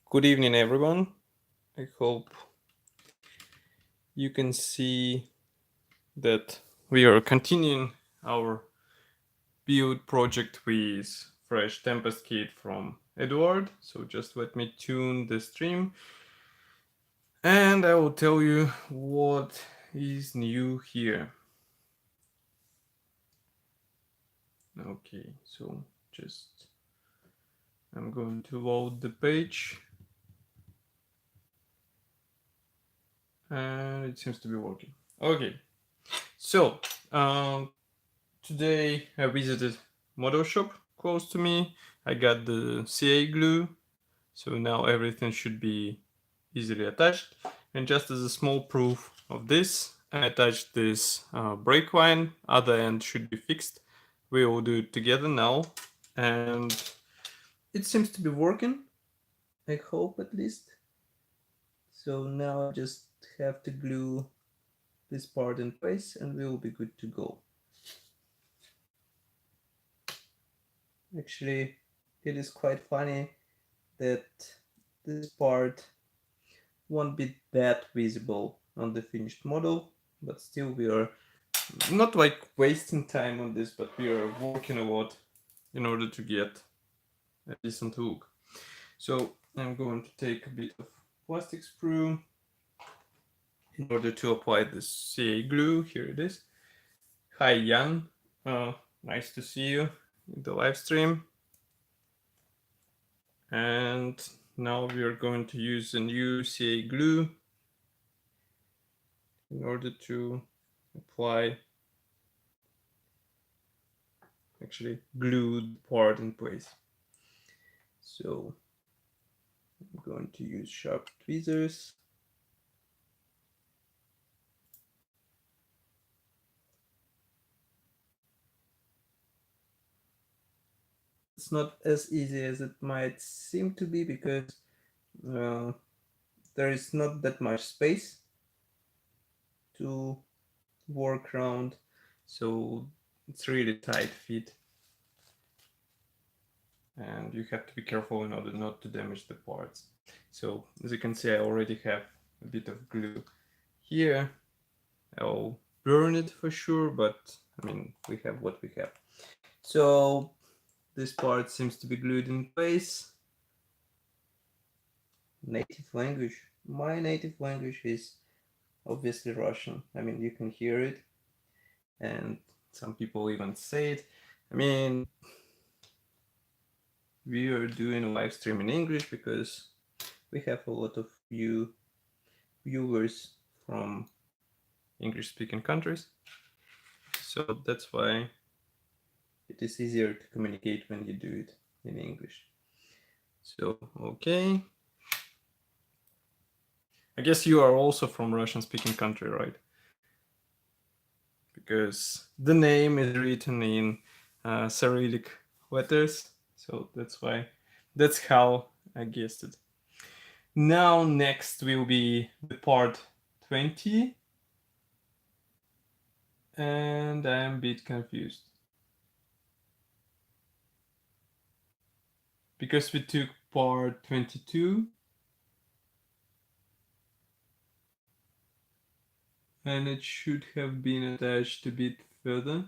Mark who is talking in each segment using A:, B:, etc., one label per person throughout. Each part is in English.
A: Good evening, everyone. I hope you can see that we are continuing our build project with fresh Tempest kit from Eduard. So just let me tune the stream and I will tell you what is new here. Okay, so just I'm going to load the page and it seems to be working. Okay, so today I visited model shop close to me. I got the CA glue, so now everything should be easily attached. And just as a small proof of this, I attached this brake line. Other end should be fixed. We will do it together now, and it seems to be working. I hope at least. So now I just have to glue this part in place, and we will be good to go. Actually, it is quite funny that this part won't be that visible on the finished model, but still we are not like wasting time on this, but we are working a lot in order to get a decent look. So I'm going to take a bit of plastic sprue in order to apply this CA glue. Here it is. Hi Jan, nice to see you in the live stream. And now we are going to use a new CA glue in order to apply, actually glue the part in place. So I'm going to use sharp tweezers. It's not as easy as it might seem to be because there is not that much space to work around, so it's really tight fit and you have to be careful in order not to damage the parts. So as you can see, I already have a bit of glue here. I'll burn it for sure, but I mean, we have what we have. So this part seems to be glued in place. Native language. My native language is obviously Russian. I mean, you can hear it, and some people even say it. I mean, we are doing a live stream in English because we have a lot of viewers from English-speaking countries. So that's why it is easier to communicate when you do it in English. So, okay. I guess you are also from Russian-speaking country, right? Because the name is written in Cyrillic letters, so that's how I guessed it. Now next will be the part 20, and I am a bit confused because we took part 22 and it should have been attached a bit further.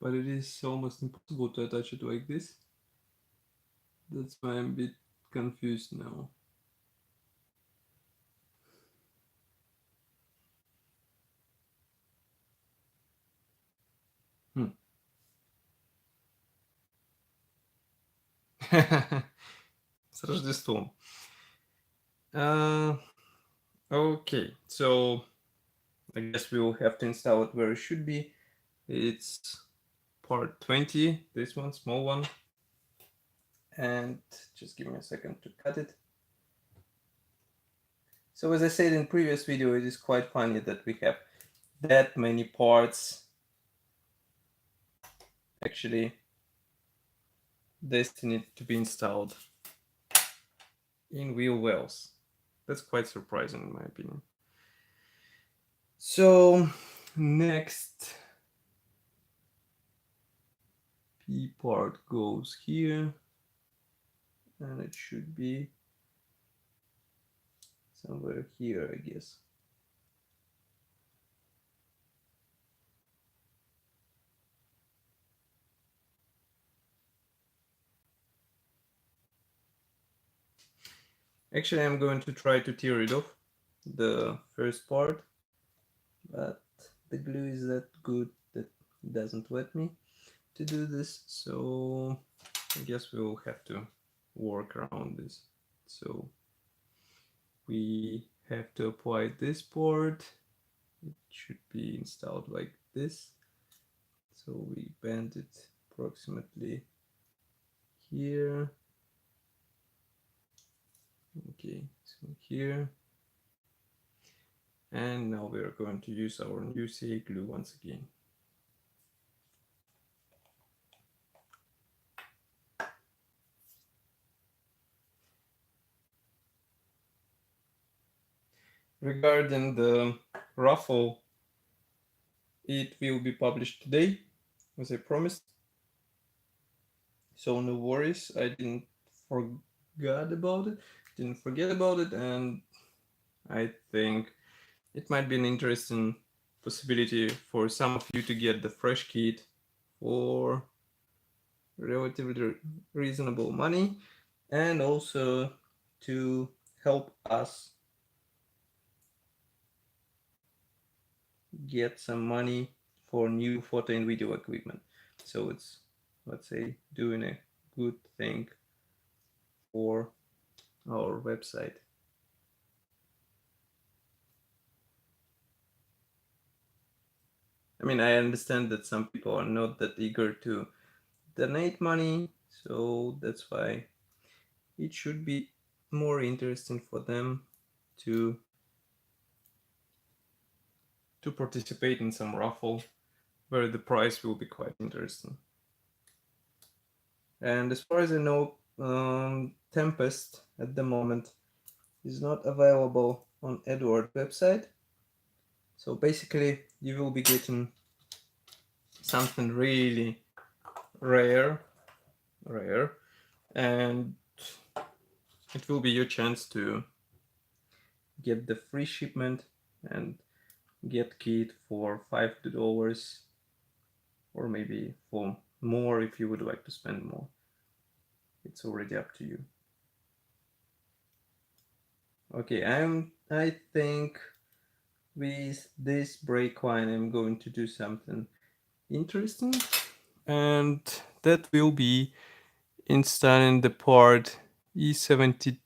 A: But it is almost impossible to attach it like this. That's why I'm a bit confused now. С Рождеством. Okay, so I guess we will have to install it where it should be. It's part 20, this one, small one. And just give me a second to cut it. So as I said in previous video, it is quite funny that we have that many parts actually destined to be installed in wheel wells. That's quite surprising in my opinion. So next P part goes here, and it should be somewhere here, I guess. Actually, I'm going to try to tear it off, the first part, but the glue is that good that it doesn't let me to do this, so I guess we'll have to work around this. So we have to apply this part. It should be installed like this. So we bend it approximately here. Okay, so here. And now we are going to use our new CA glue once again. Regarding the Raffle, it will be published today, as I promised. So no worries, I didn't forget about it, and I think it might be an interesting possibility for some of you to get the fresh kit for relatively reasonable money, and also to help us get some money for new photo and video equipment. So it's, let's say, doing a good thing for our website. I mean, I understand that some people are not that eager to donate money, so that's why it should be more interesting for them to participate in some raffle where the prize will be quite interesting. And as far as I know, Tempest at the moment is not available on Eduard website. So basically you will be getting something really rare, and it will be your chance to get the free shipment and get kit for $5, or maybe for more if you would like to spend more. It's already up to you. Okay, I think with this break line I'm going to do something interesting, and that will be installing the part E73.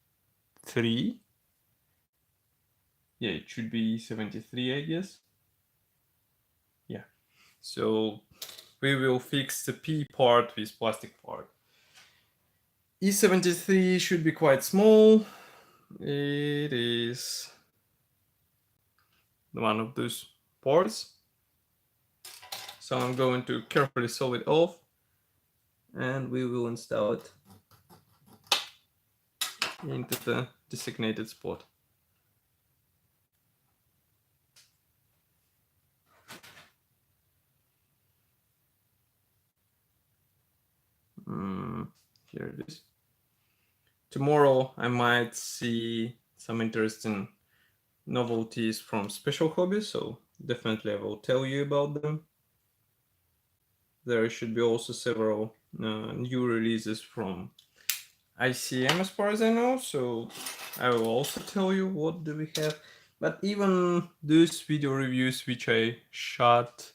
A: Yeah, it should be E73, I guess. Yeah, so we will fix the P part with plastic part. E73 should be quite small. It is one of those parts. So I'm going to carefully solve it off, and we will install it into the designated spot. Here it is. Tomorrow I might see some interesting novelties from Special Hobbies, so definitely I will tell you about them. There should be also several new releases from ICM as far as I know, so I will also tell you what do we have. But even those video reviews which I shot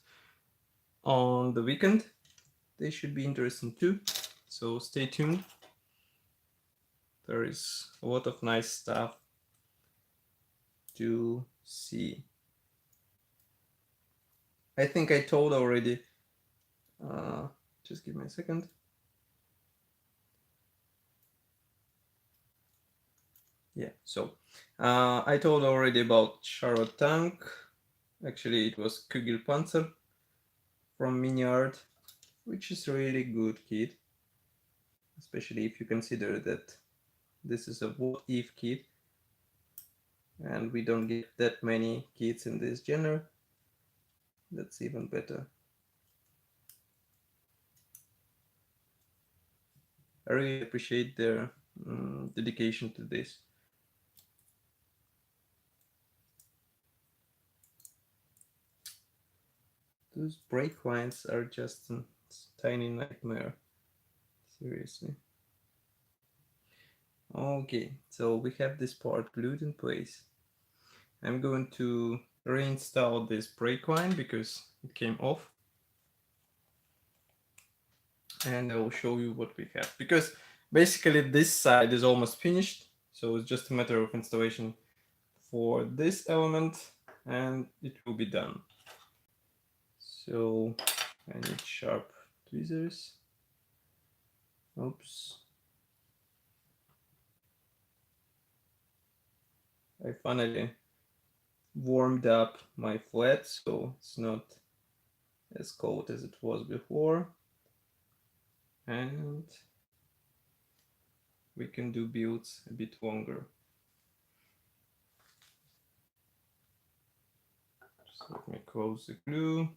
A: on the weekend, they should be interesting too, so stay tuned. There is a lot of nice stuff to see. I think I told already, just give me a second. Yeah, so I told already about Charlotte Tank. Actually, it was Kugelpanzer from MiniArt, which is really good kit, especially if you consider that this is a what if kit, and we don't get that many kits in this genre. That's even better. I really appreciate their dedication to this. Those break lines are just a tiny nightmare. Seriously. Okay, so we have this part glued in place. I'm going to reinstall this break line because it came off. And I will show you what we have. Because basically this side is almost finished. So it's just a matter of installation for this element and it will be done. So I need sharp tweezers. Oops. I finally warmed up my flat so it's not as cold as it was before. And we can do builds a bit longer. So let me close the glue,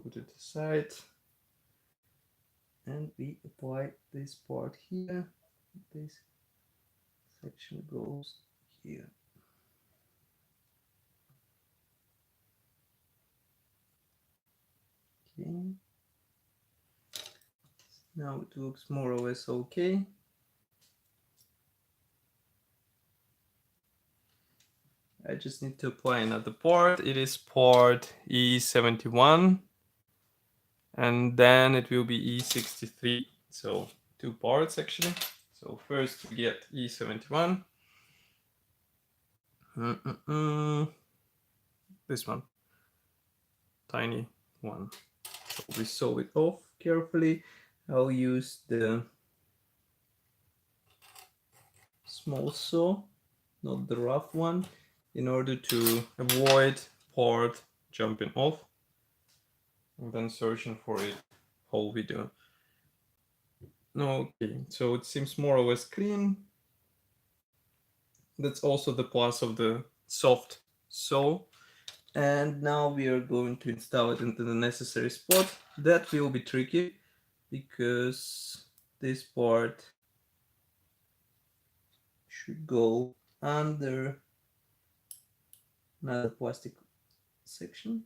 A: put it aside. And we apply this part here. This section goes here. Okay. Now it looks more or less okay. I just need to apply another part. It is part E71. And then it will be E63. So 2 parts actually. So first we get E71. This one. Tiny one. So we saw it off carefully. I'll use the small saw, not the rough one, in order to avoid part jumping off and then searching for it whole video. Okay, so it seems more or less clean. That's also the plus of the soft saw. And now we are going to install it into the necessary spot. That will be tricky because this part should go under another plastic section.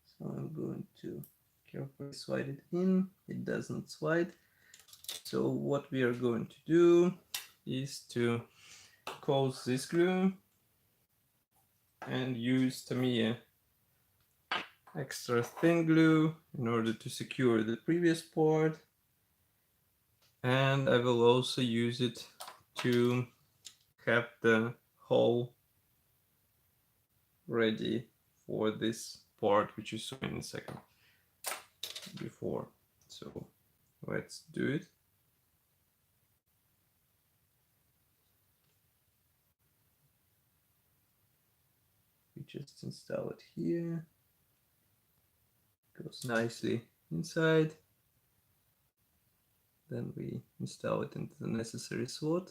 A: So I'm going to carefully slide it in. It doesn't slide. So what we are going to do is to close this glue and use Tamiya extra thin glue in order to secure the previous part. And I will also use it to have the hole ready for this part, which you saw in a second before. So let's do it. We just install it here. Goes nicely inside. Then we install it into the necessary slot.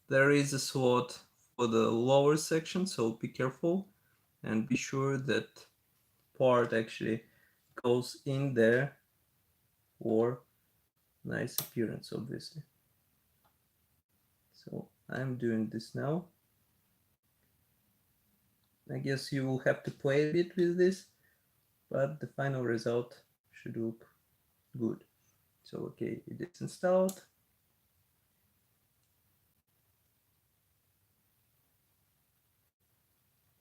A: There is a slot for the lower section, so be careful and be sure that part actually goes in there for nice appearance, obviously. So I'm doing this now. I guess you will have to play a bit with this, but the final result should look good. So okay, it is installed.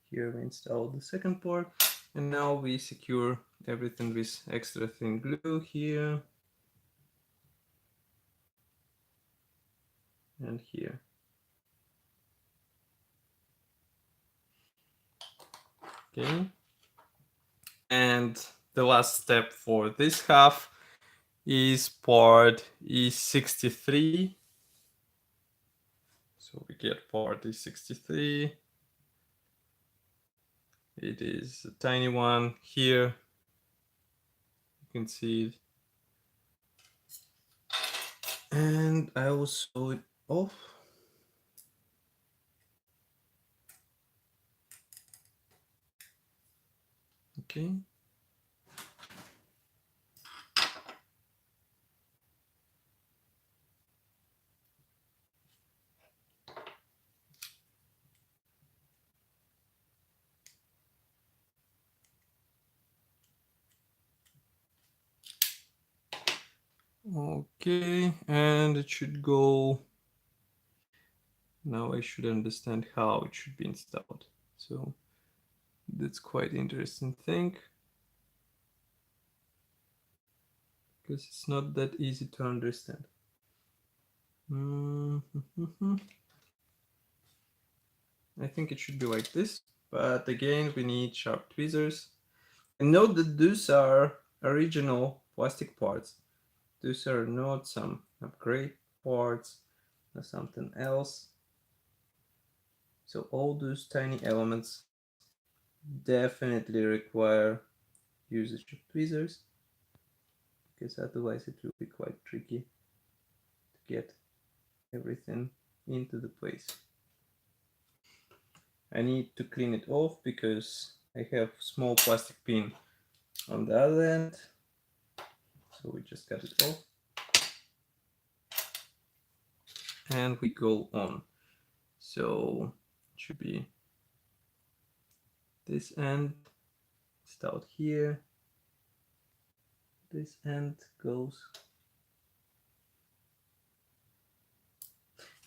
A: Here we install the second part, and now we secure everything with extra thin glue here and here. Okay, and the last step for this half is part E63. So we get part E63. It is a tiny one here. You can see it. And I will sew it off. Okay. Okay, and it should go. Now I should understand how it should be installed. So that's quite interesting thing, because it's not that easy to understand. I think it should be like this, but again we need sharp tweezers. And note that these are original plastic parts. These are not some upgrade parts or something else. So all those tiny elements definitely require usage of tweezers, because otherwise it will be quite tricky to get everything into the place. I need to clean it off because I have small plastic pin on the other end, so we just cut it off and we go on. So it should be this end, start here, this end goes.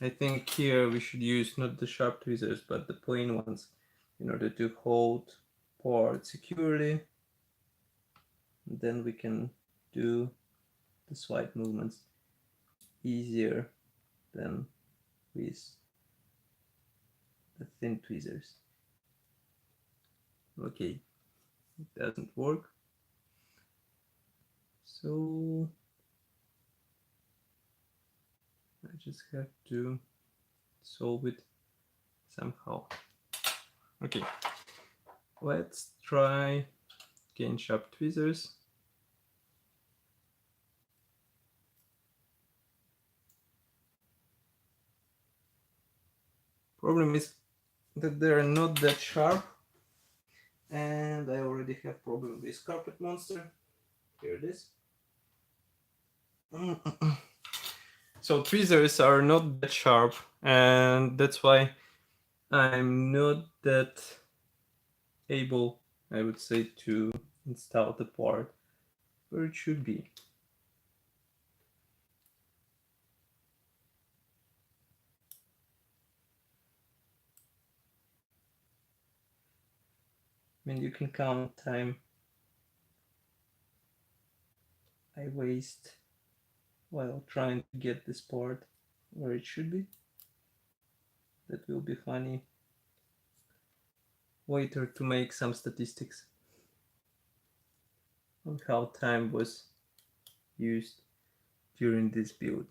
A: I think here we should use not the sharp tweezers but the plain ones in order to hold part securely. And then we can do the swipe movements easier than with the thin tweezers. Okay, it doesn't work. So I just have to solve it somehow. Okay, let's try again sharp tweezers. Problem is that they are not that sharp, and I already have problem with carpet monster. Here it is. So tweezers are not that sharp, and that's why I'm not that able, I would say, to install the part where it should be. I mean, you can count time I waste while trying to get this part where it should be. That will be funny later to make some statistics on how time was used during this build.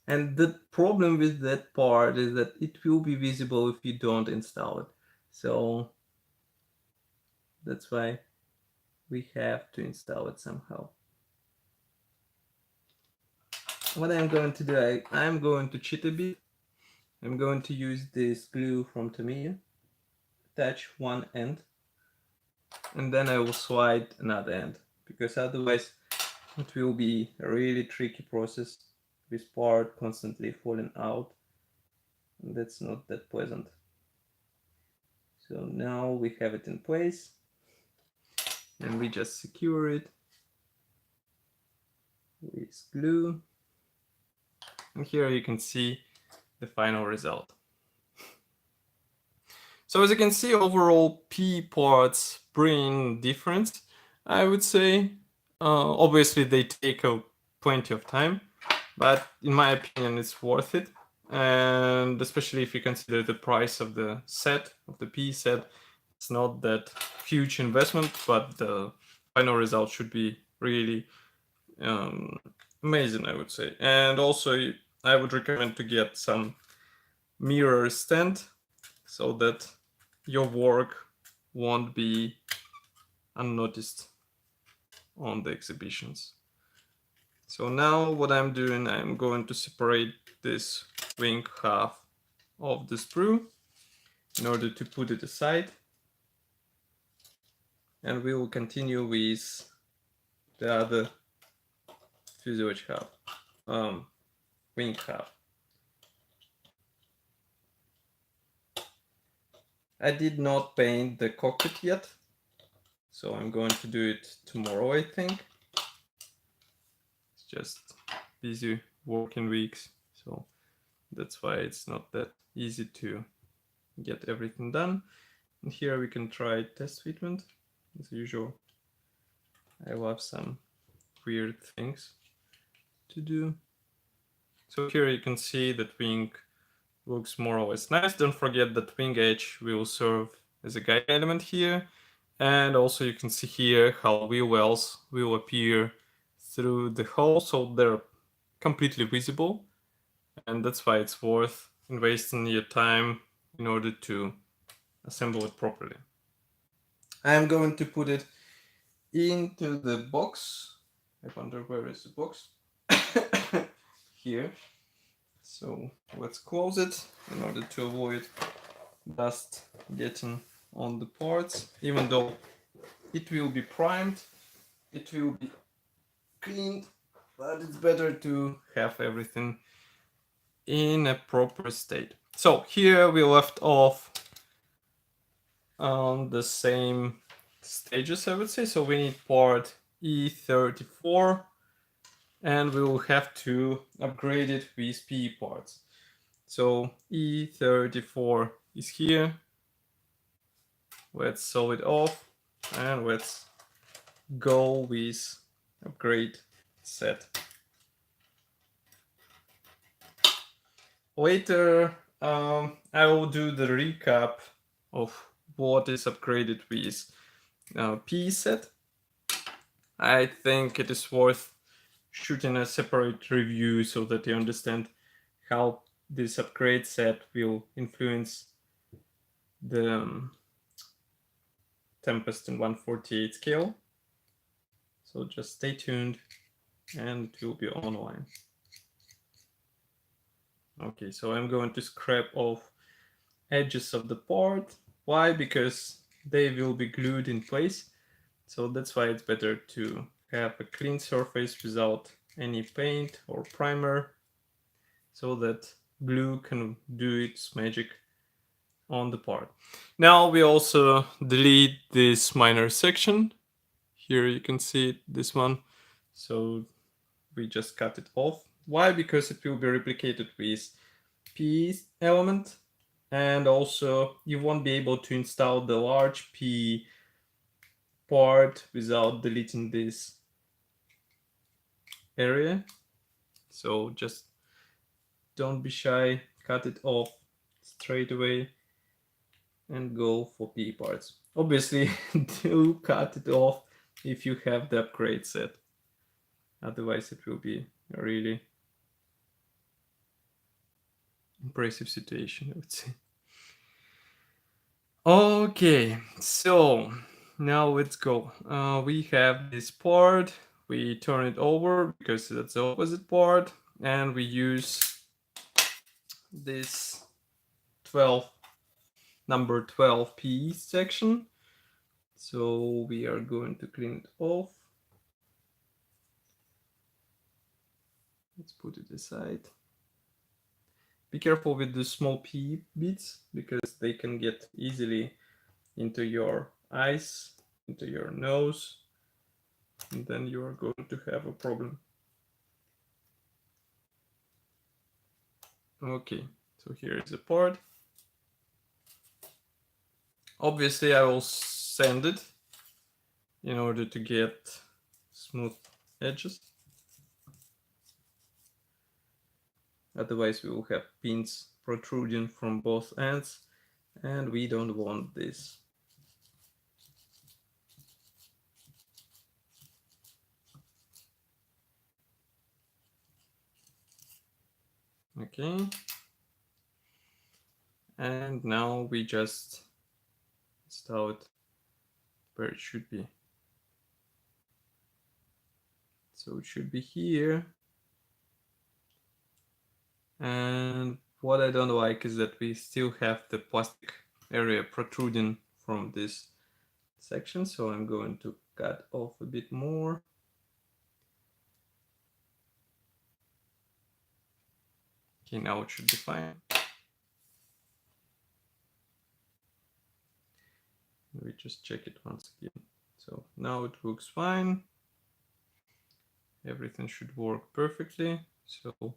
A: And the problem with that part is that it will be visible if you don't install it. So that's why we have to install it somehow. What I'm going to do, I'm going to cheat a bit. I'm going to use this glue from Tamiya, attach one end, and then I will slide another end, because otherwise it will be a really tricky process with part constantly falling out, and that's not that pleasant. So now we have it in place, and we just secure it with glue. And here you can see the final result. So as you can see, overall P parts bring difference, I would say. Obviously they take plenty of time, but in my opinion it's worth it. And especially if you consider the price of the set, of the P set, it's not that huge investment, but the final result should be really amazing, I would say. And also I would recommend to get some mirror stand so that your work won't be unnoticed on the exhibitions. So now what I'm doing, I'm going to separate this wing half of the sprue in order to put it aside. And we will continue with the other fuselage half, wing half. I did not paint the cockpit yet, so I'm going to do it tomorrow, I think. It's just busy working weeks, so that's why it's not that easy to get everything done. And here we can try test treatment as usual. I love some weird things to do. So here you can see that wing looks more or less nice. Don't forget that wing edge will serve as a guide element here. And also you can see here how wheel wells will appear through the hole, so they're completely visible. And that's why it's worth investing your time in order to assemble it properly. I'm going to put it into the box. I wonder where is the box? Here. So let's close it in order to avoid dust getting on the parts. Even though it will be primed, it will be cleaned, but it's better to have everything in a proper state. So here we left off on the same stages, I would say. So we need part E34, and we will have to upgrade it with PE parts. So E34 is here. Let's solve it off and let's go with upgrade set. Later, I will do the recap of what is upgraded with PE set. I think it is worth shooting a separate review so that you understand how this upgrade set will influence the Tempest in 1/48 scale. So just stay tuned and it will be online. Okay, so I'm going to scrape off edges of the part. Why? Because they will be glued in place. So that's why it's better to have a clean surface without any paint or primer, so that glue can do its magic on the part. Now we also delete this minor section. Here you can see it, this one. So we just cut it off. Why? Because it will be replicated with P element, and also you won't be able to install the large P part without deleting this area. So just don't be shy, cut it off straight away and go for P parts. Obviously, do cut it off if you have the upgrade set. Otherwise, it will be a really impressive situation, I would say. Okay, so now let's go. We have this part. We turn it over because that's the opposite part, and we use this number 12 PE section. So we are going to clean it off. Let's put it aside. Be careful with the small PE bits because they can get easily into your eyes, into your nose, and then you are going to have a problem. Okay, so here is the part. Obviously, I will sand it in order to get smooth edges. Otherwise, we will have pins protruding from both ends, and we don't want this. Okay. And now we just install it where it should be. So it should be here. And what I don't like is that we still have the plastic area protruding from this section. So I'm going to cut off a bit more. Okay, now it should be fine. We just check it once again. So now it looks fine. everything should work perfectly. So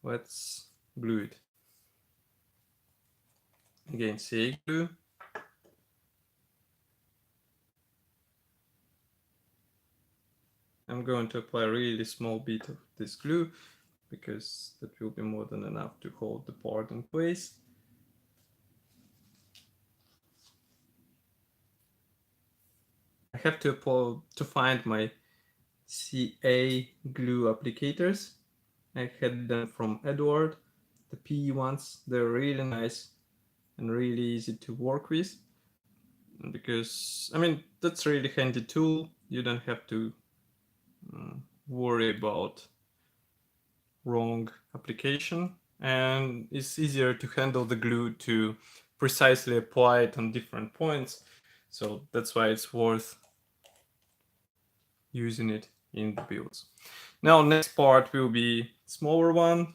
A: let's glue it. Again, CA glue. I'm going to apply a really small bit of this glue because that will be more than enough to hold the part in place. I have to find my CA glue applicators. I had them from Eduard, the PE ones. They're really nice and really easy to work with. Because, I mean, that's a really handy tool. You don't have to worry about wrong application, and it's easier to handle the glue to precisely apply it on different points. So that's why it's worth using it in the builds. Now, next part will be smaller one.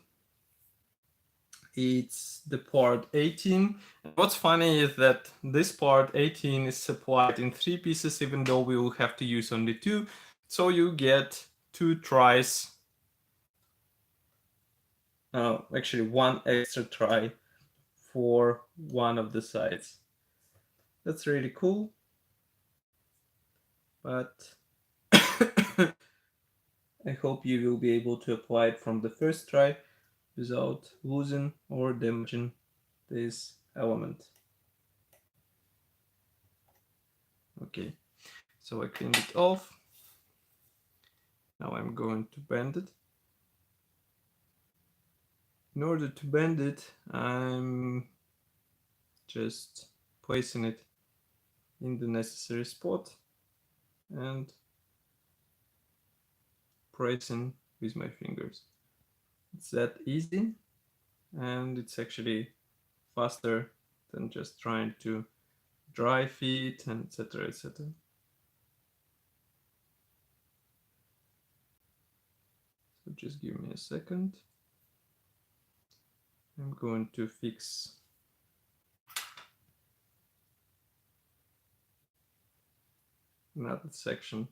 A: It's the part 18. And what's funny is that this part 18 is supplied in 3 pieces, even though we will have to use only 2. So you get 2 tries. Actually, 1 extra try for one of the sides. That's really cool. But I hope you will be able to apply it from the first try without losing or damaging this element. Okay, so I cleaned it off. Now I'm going to bend it. In order to bend it, I'm just placing it in the necessary spot and pressing with my fingers. It's that easy, and it's actually faster than just trying to dry fit and etc. etc. So just give me a second. I'm going to fix another section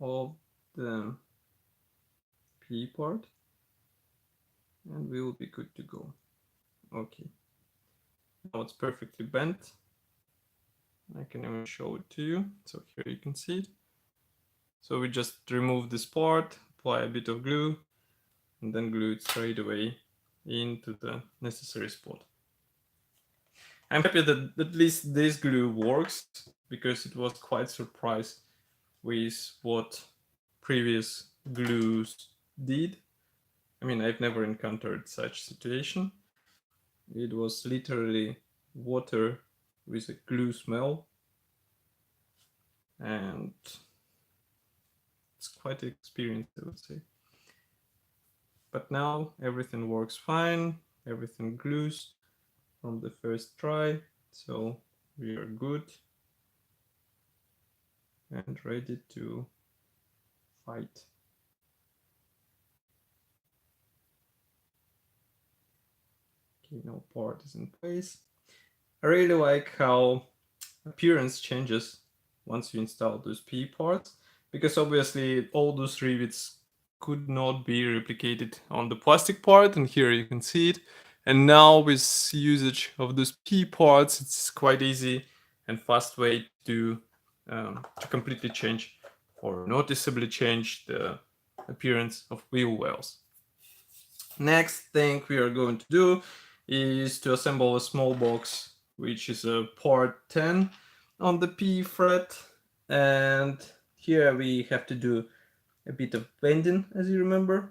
A: of the P part, and we will be good to go. Okay, now it's perfectly bent. I can even show it to you. So here you can see it. So we just remove this part, apply a bit of glue, and then glue it straight away into the necessary spot. I'm happy that at least this glue works, because it was quite surprised with what previous glues did. I mean, I've never encountered such situation. It was literally water with a glue smell, and it's quite an experience, I would say. But now everything works fine, everything glues from the first try, so we are good and ready to fight. Okay, now part is in place. I really like how appearance changes once you install those P parts, because obviously all those rivets could not be replicated on the plastic part, and here you can see it. And now with usage of those P parts, it's quite easy and fast way to completely change or noticeably change the appearance of wheel wells. Next thing we are going to do is to assemble a small box, which is a part 10 on the P fret, and here we have to do a bit of bending, as you remember,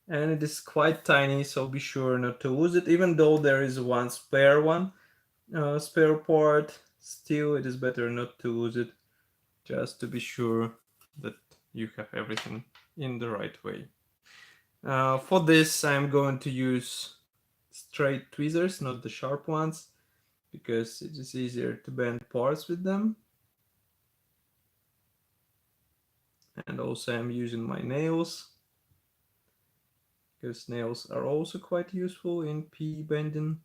A: and it is quite tiny, so be sure not to lose it. Even though there is one spare part, still it is better not to lose it, just to be sure that you have everything in the right way. For this, I'm going to use straight tweezers, not the sharp ones, because it is easier to bend parts with them. And also I'm using my nails, because nails are also quite useful in P bending.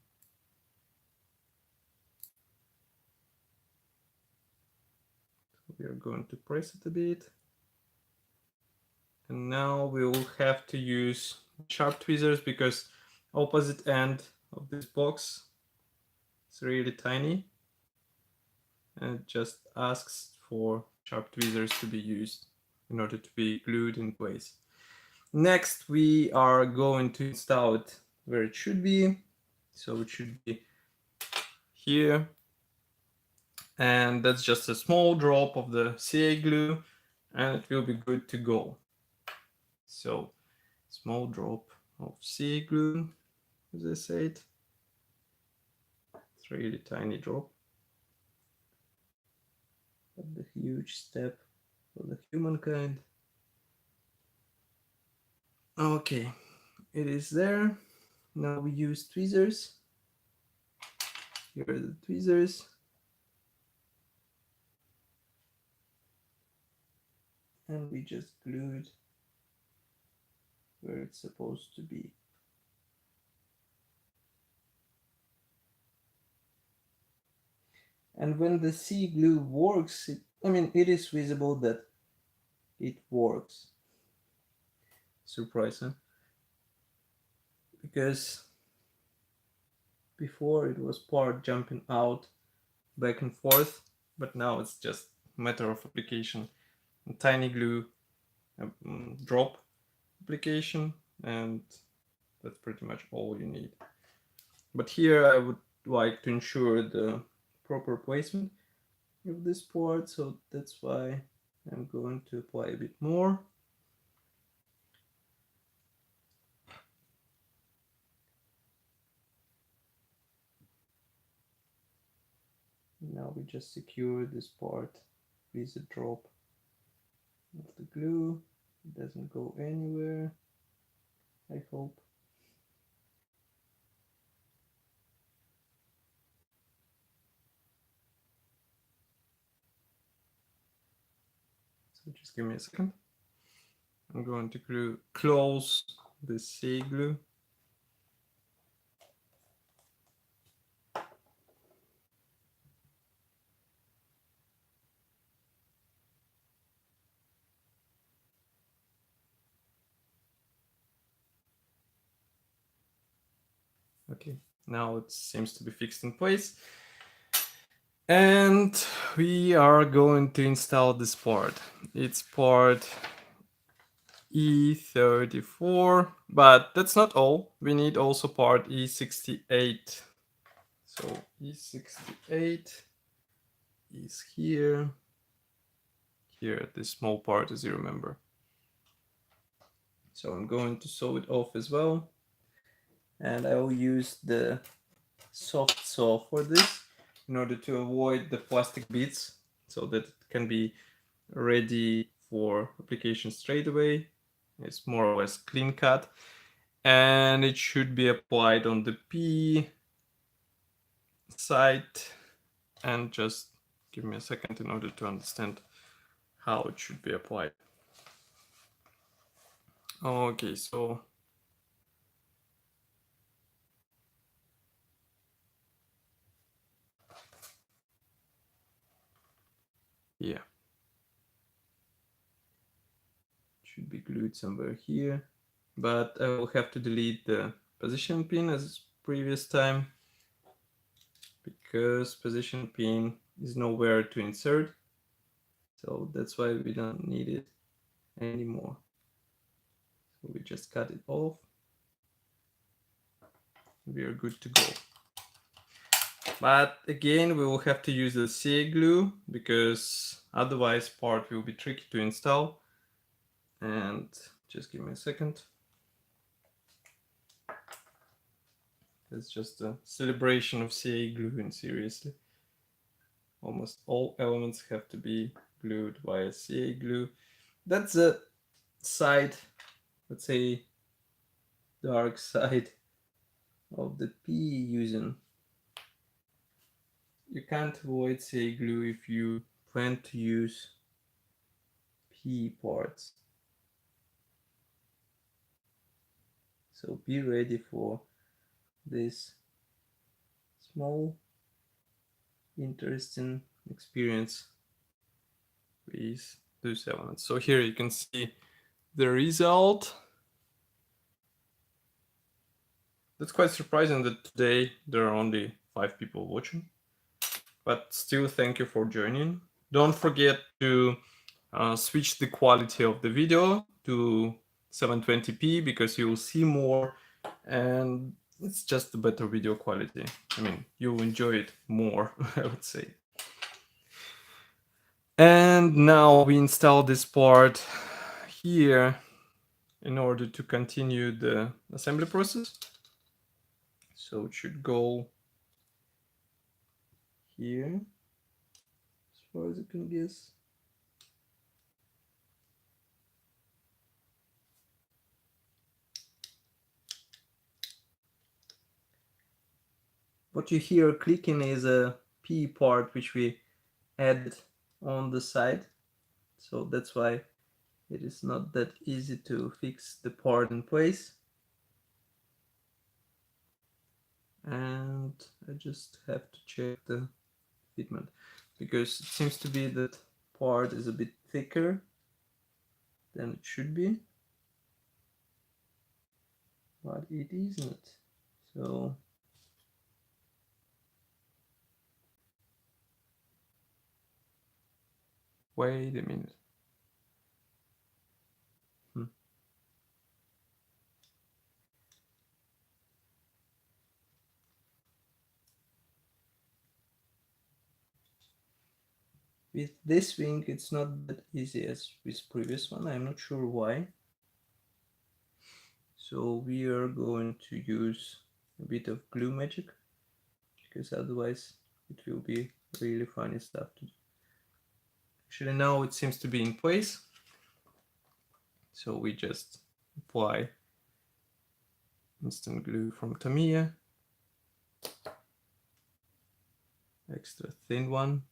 A: So we are going to press it a bit. And now we will have to use sharp tweezers because opposite end of this box is really tiny and it just asks for sharp tweezers to be used in order to be glued in place. Next, we are going to install it where it should be. So it should be here. And that's just a small drop of the CA glue and it will be good to go. So small drop of CA glue, as I said. It's really tiny drop. But the huge step for the humankind. Okay, it is there. Now we use tweezers. Here are the tweezers. And we just glue it where it's supposed to be. And when the C glue works, it is visible that it works. Surprise, huh? Because before it was part jumping out back and forth, but now it's just a matter of application. A tiny glue drop application, and that's pretty much all you need. But here I would like to ensure the proper placement of this part, so that's why I'm going to apply a bit more. Now we just secure this part with a drop of the glue. It doesn't go anywhere, I hope. So just give me a second. I'm going to close the C glue. Okay, now it seems to be fixed in place. And we are going to install this part. It's part E34, but that's not all. We need also part E68. So E68 is here. Here, this small part, as you remember. So I'm going to sew it off as well. And I will use the soft saw for this in order to avoid the plastic bits so that it can be ready for application straight away. It's more or less clean cut and it should be applied on the P side. And just give me a second in order to understand how it should be applied. Okay, so yeah, should be glued somewhere here, but I will have to delete the position pin as previous time because position pin is nowhere to insert, so that's why we don't need it anymore. So we just cut it off. We are good to go. But again, we will have to use the CA glue because otherwise part will be tricky to install. And just give me a second. It's just a celebration of CA glue, and seriously. Almost all elements have to be glued via CA glue. That's the side, let's say, dark side of the P using. You can't avoid CA glue if you plan to use P parts. So be ready for this small, interesting experience with those elements. So here you can see the result. That's quite surprising that today there are only 5 people watching, but still thank you for joining. Don't forget to switch the quality of the video to 720p because you'll see more and it's just a better video quality. I mean, you'll enjoy it more, I would say. And now we install this part here in order to continue the assembly process. So it should go here, as far as you can guess. What you hear clicking is a P part which we added on the side. So that's why it is not that easy to fix the part in place. And I just have to check the fitment because it seems to be that part is a bit thicker than it should be, but it isn't. So wait a minute. With this wing, it's not that easy as with previous one. I'm not sure why. So we are going to use a bit of glue magic because otherwise it will be really funny stuff to do. Actually, now it seems to be in place. So we just apply instant glue from Tamiya, extra thin one.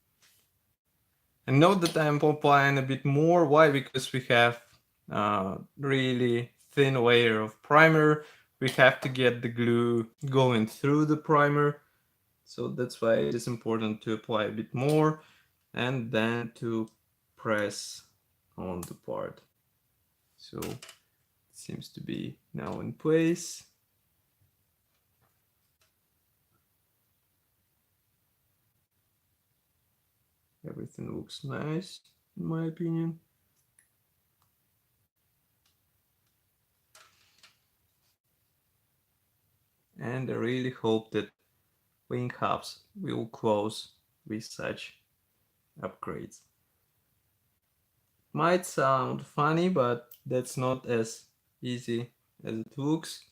A: And note that I'm applying a bit more. Why? Because we have really thin layer of primer. We have to get the glue going through the primer. So that's why it is important to apply a bit more and then to press on the part. So it seems to be now in place. Everything looks nice, in my opinion. And I really hope that wing hubs will close with such upgrades. Might sound funny, but that's not as easy as it looks.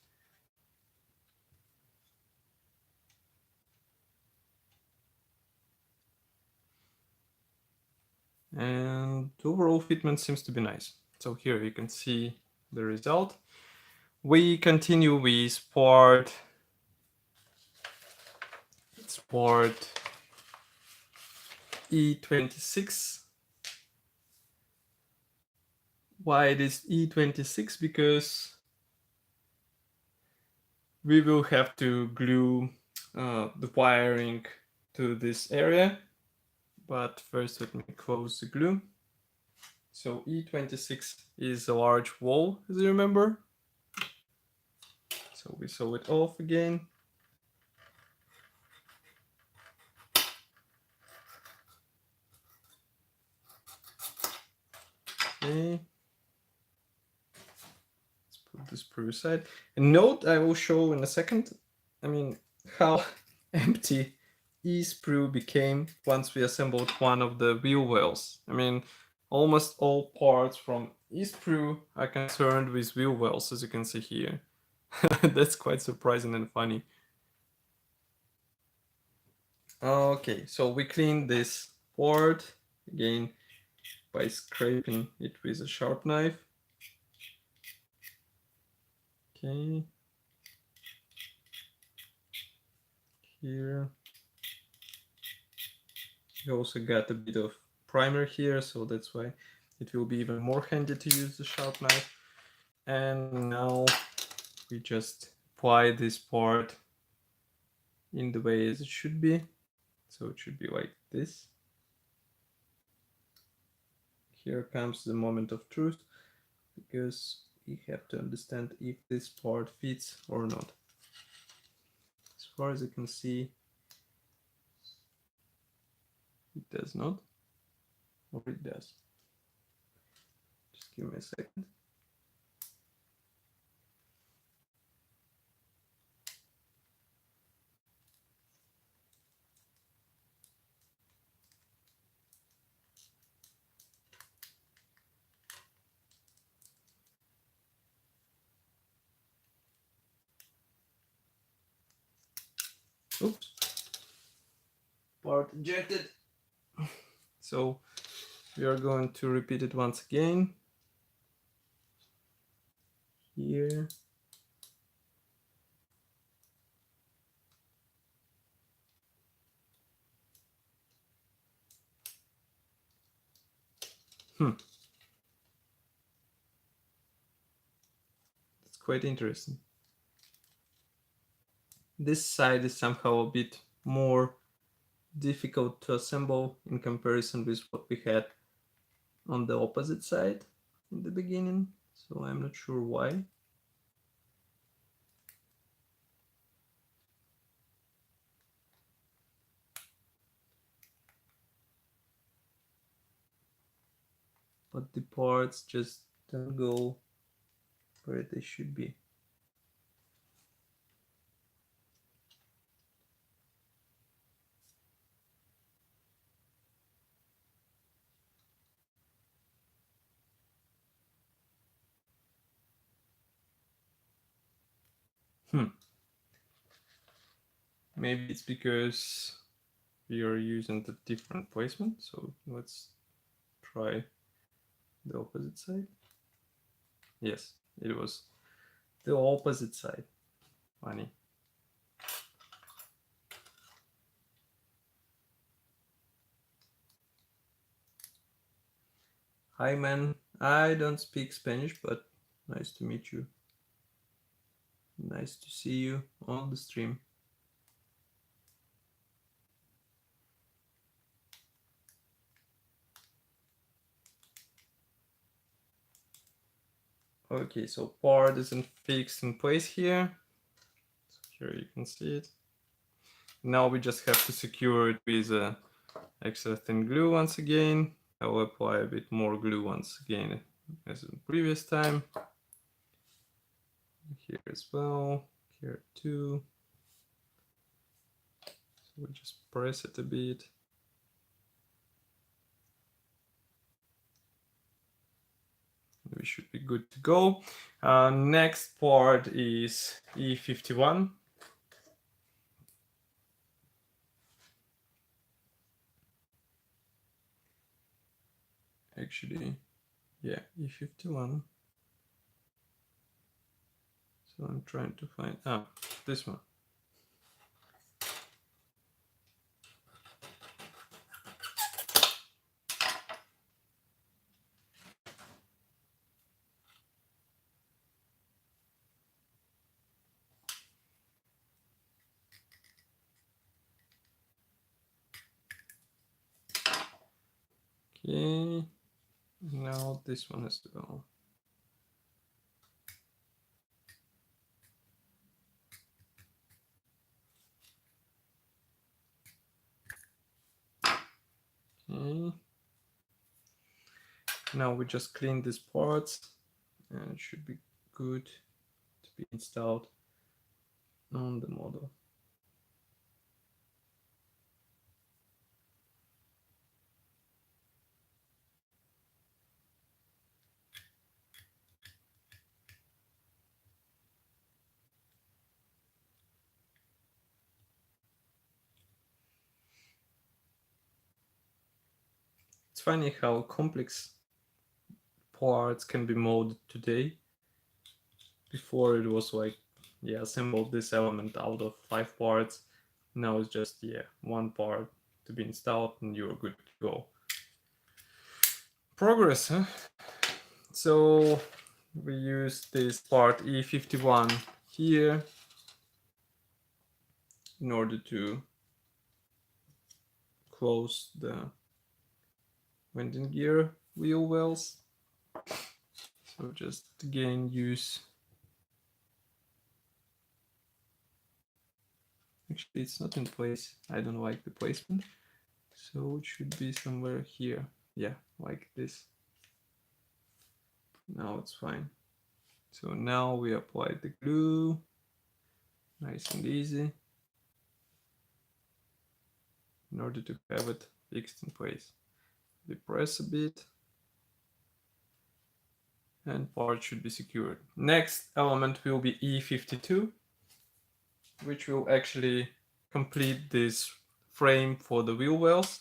A: And the overall fitment seems to be nice. So here you can see the result. We continue with part E26. Why it is E26? Because we will have to glue the wiring to this area. But first let me close the glue. So E26 is a large wall, as you remember. So we saw it off again. Okay. Let's put this previous side. And note, I will show in a second, I mean, how empty E-sprue became once we assembled one of the wheel wells. I mean, almost all parts from E-sprue are concerned with wheel wells, as you can see here. That's quite surprising and funny. Okay, so we clean this part again by scraping it with a sharp knife. Okay. Here. We also got a bit of primer here, so that's why it will be even more handy to use the sharp knife. And now we just apply this part in the way as it should be. So it should be like this. here comes the moment of truth, because we have to understand if this part fits or not. As far as I can see, it does not, or it does. Just give me a second. Oops. Part ejected. So we are going to repeat it once again. Here. That's quite interesting. This side is somehow a bit more difficult to assemble in comparison with what we had on the opposite side in the beginning, so I'm not sure why. But the parts just don't go where they should be. Maybe it's because we are using the different placement, so let's try the opposite side. Yes, it was the opposite side. Funny. Hi man, I don't speak Spanish, but nice to meet you. Nice to see you on the stream. Okay, so part isn't fixed in place here. So here you can see it. Now we just have to secure it with extra thin glue once again. I will apply a bit more glue once again as in previous time. Here as well, here too. So we just press it a bit. We should be good to go. Next part is E51. Actually, yeah, E51. So I'm trying to find, this one. Okay, now this one has to go. Okay. Now we just clean these parts and it should be good to be installed on the model. It's funny how complex parts can be molded today. Before it was like, yeah, assemble this element out of 5 parts. Now it's just, yeah, 1 part to be installed and you're good to go. Progress, huh? So we use this part E51 here in order to close the winding gear. wheel wells. So just again use, actually it's not in place. I don't like the placement. So it should be somewhere here. Yeah, like this. Now it's fine. So now we apply the glue. Nice and easy. In order to have it fixed in place. Depress a bit. And part should be secured. Next element will be E52, which will actually complete this frame for the wheel wells.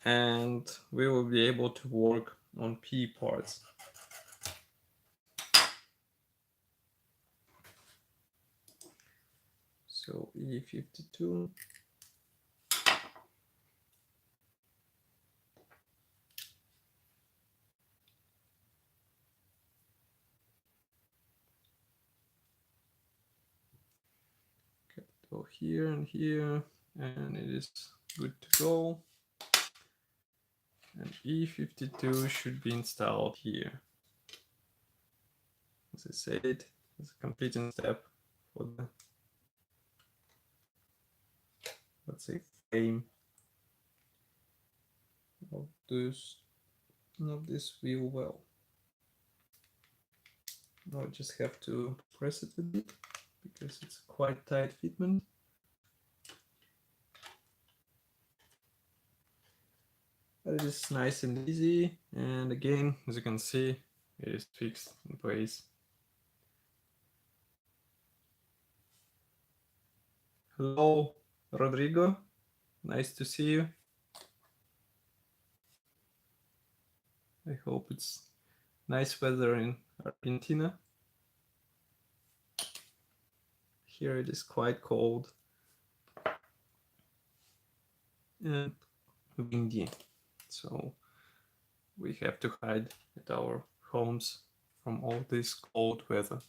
A: And we will be able to work on P parts. So E52. Go here and here, and it is good to go. And E52 should be installed here. As I said, it's a completing step for the, let's say, frame of this wheel well. Now I just have to press it a bit because it's quite tight fitment. But it is nice and easy, and again, as you can see, it is fixed in place. Hello, Rodrigo. Nice to see you. I hope it's nice weather in Argentina. Here it is quite cold and windy, so we have to hide at our homes from all this cold weather.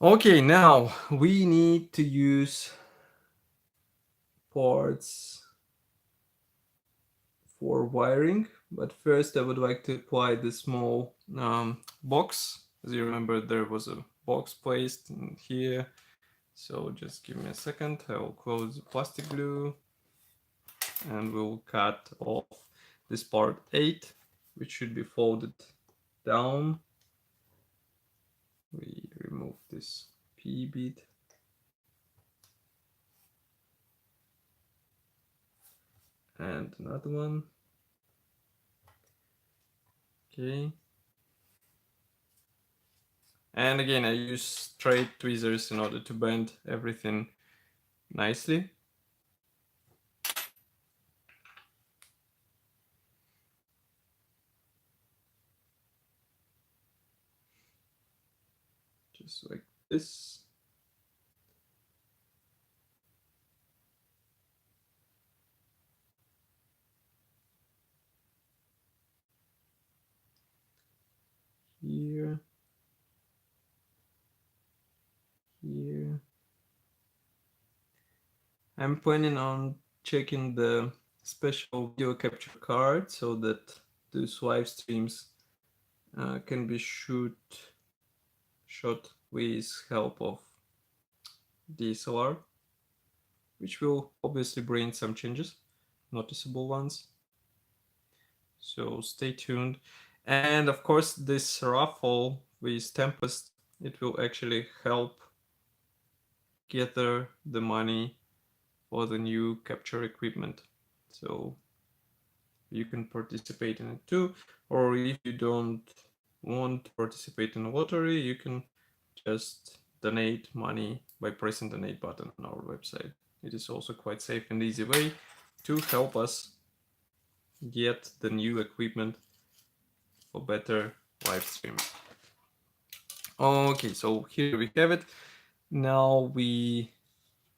A: Okay, now we need to use parts for wiring, but first I would like to apply the small box. As you remember, there was a box placed in here, so just give me a second. I will close the plastic glue and we'll cut off this part 8, which should be folded down. We remove this P bit. And another one. Okay. And again, I use straight tweezers in order to bend everything nicely. Just like this. Here. Here. I'm planning on checking the special video capture card so that those live streams can be shot with help of DSLR, which will obviously bring some changes, noticeable ones. So stay tuned. And of course, this Raffle with Tempest, it will actually help gather the money for the new capture equipment. So you can participate in it too, or if you don't want to participate in a lottery, you can just donate money by pressing the donate button on our website. It is also quite safe and easy way to help us get the new equipment for better live stream. Okay, so here we have it. Now we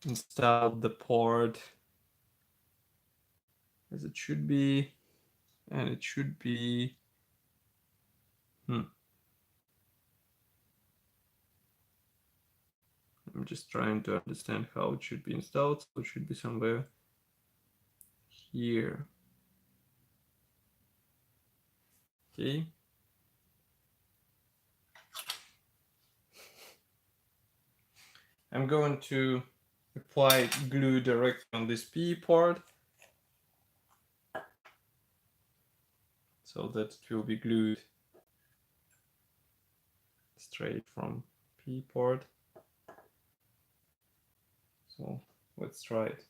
A: install the port as it should be, and it should be I'm just trying to understand how it should be installed. So it should be somewhere here. Okay. I'm going to apply glue directly on this P part so that it will be glued straight from P part. So let's try it.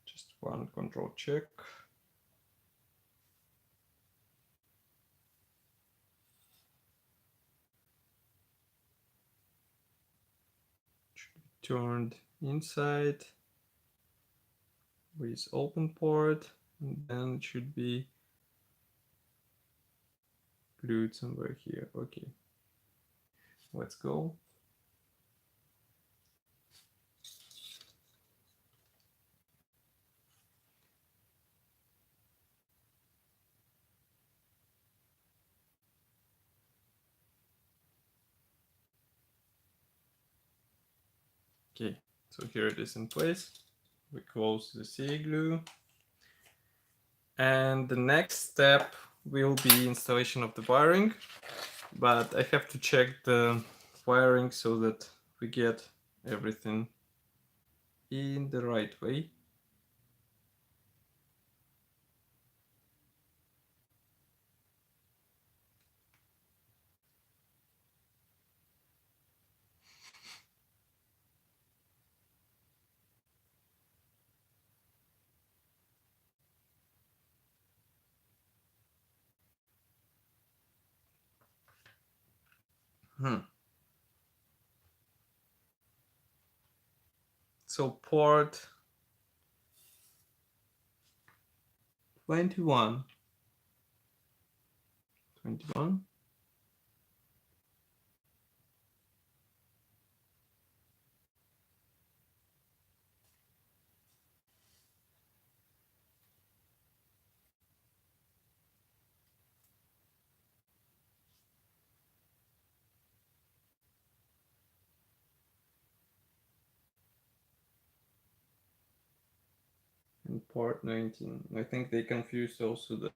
A: Just one control check. Should be turned inside with open port, and then it should be glued somewhere here. Okay, let's go. Okay, so here it is in place. We close the CA glue. And the next step will be installation of the wiring, but I have to check the wiring so that we get everything in the right way. So port 21. And port 19. I think they confused also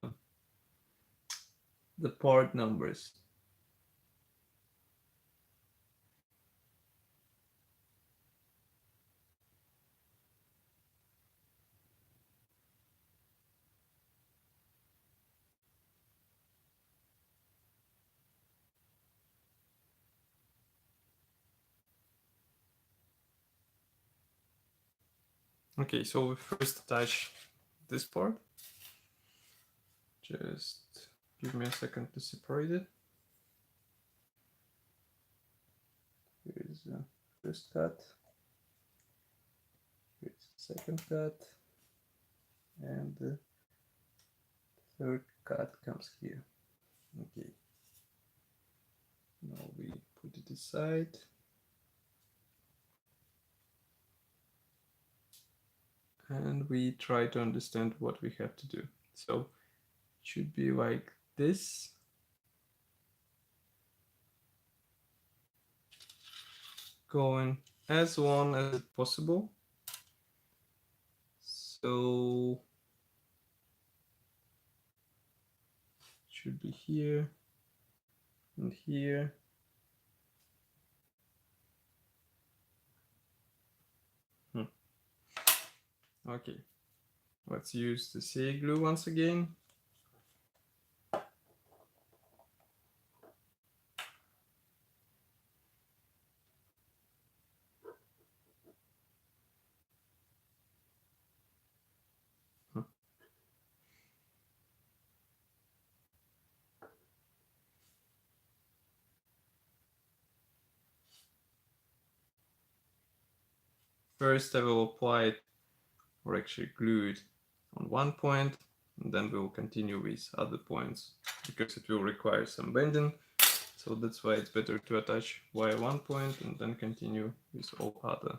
A: the port numbers. Okay, so we first attach this part. Just give me a second to separate it. Here's the first cut. Here's the second cut. And the third cut comes here. Okay. Now we put it aside. And we try to understand what we have to do. So it should be like this. Going as long as possible. So it should be here and here. Okay, let's use the CA glue once again. First I will apply it, or actually glue it on one point, and then we will continue with other points because it will require some bending. So that's why it's better to attach via one point and then continue with all other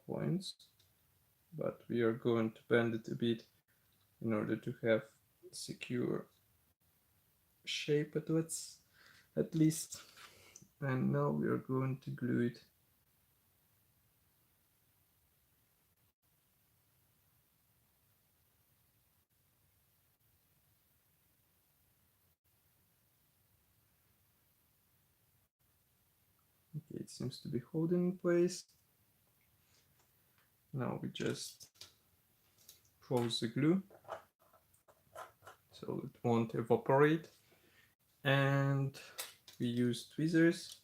A: points. But we are going to bend it a bit in order to have secure shape at least. And now we are going to glue it. it seems to be holding in place. Now we just close the glue so it won't evaporate, and we use tweezers,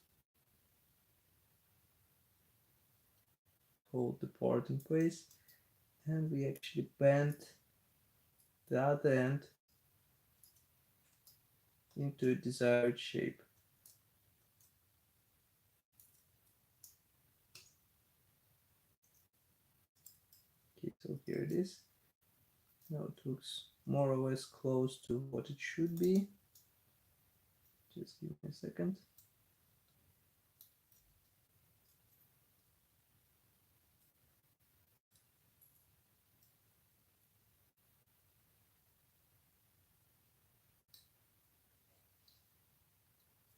A: hold the part in place, and we actually bend the other end into a desired shape. Okay, so here it is. Now it looks more or less close to what it should be. Just give me a second.